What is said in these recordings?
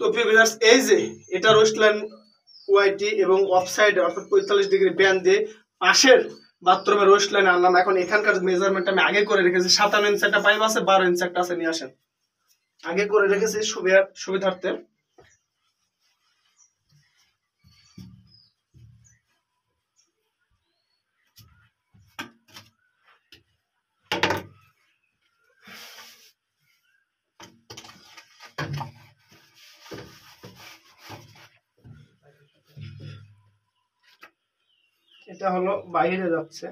তো ভিউয়ার্স এই যে এটা রোস্টলাইন ওয়াইটি এবং অফসাইড অর্থাৎ 45 ডিগ্রি ব্যান্ড দিয়ে পাশের বাথরুমের রোস্টলাইন আনলাম। এখন এখানকার মেজারমেন্ট আমি আগে করে রেখেছি। 57 ইঞ্চি একটা পাইপ আছে, 12 ইঞ্চি একটা আছে, নিয়ে আসেন। আগে করে রেখেছি সুবিধার্থে। এটা হলো বাইরে যাচ্ছে,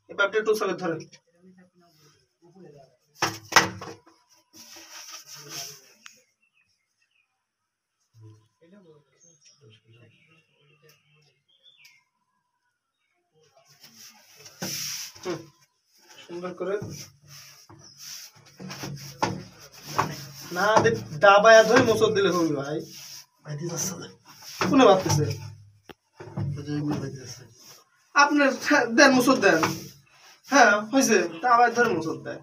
এবার একটু টুসাবে ধরেন। সুন্দর করে না দাবায়া ধরে মোচর দিলে হবে ভাই। কোনে ভাবতেছে আপনার দেন মুসুর দেন। হ্যাঁ হয়েছে, দাবায় ধরে মুসুর দেয়।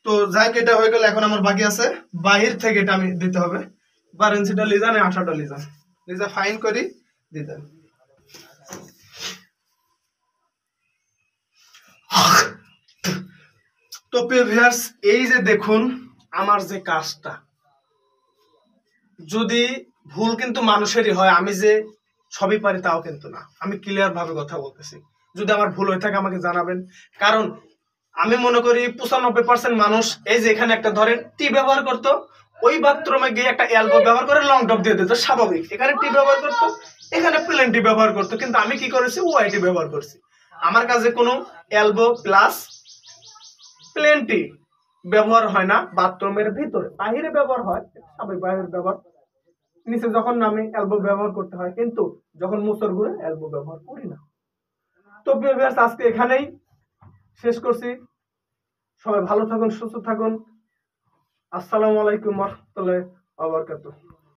তো যাই এটা হয়ে গেল। এখন আমার বাকি আছে বাহির থেকে এটা আমি দিতে হবে। 12 ইঞ্চিটা লিজা না 18টা লিজা ফাইন করি দিতেন। তো ভিউয়ার্স এই যে দেখুন আমার যে কাজটা, যদি ভুল কিন্তু মানুষেরই হয়, আমি যে সবই পারি তাও কিন্তু না। আমি ক্লিয়ার ভাবে কথা বলতেছি। যদি আমার ভুল হয়ে থাকে আমাকে জানাবেন, কারণ আমি মনে করি 95% মানুষ এই যে এখানে একটা ধরেন টি ব্যবহার করতো, ওই বাথরুমে গিয়ে একটা এলবো ব্যবহার করে লং টপ দিয়ে দিত, স্বাভাবিক। এখানে টি ব্যবহার করতো, এখানে প্লেন টি ব্যবহার করতো, কিন্তু আমি কি করেছি ওয়াইটি ব্যবহার করছি। আমার কাছে কোনো এলবো প্লাস প্লেন টি ব্যবহার হয় না বাথরুমের ভিতরে, বাহিরে ব্যবহার হয়, স্বাভাবিক বাহিরের ব্যবহার। নিচে যখন নামে এলবো ব্যবহার করতে হয়, কিন্তু যখন মুসর ঘুরে এলবো ব্যবহার করি না। তো ভিউয়ার্স আজকে এখানেই শেষ করছি। সবাই ভালো থাকুন, সুস্থ থাকুন। আসসালামু আলাইকুম ওয়া রাহমাতুল্লাহি ওয়া বারাকাতুহু।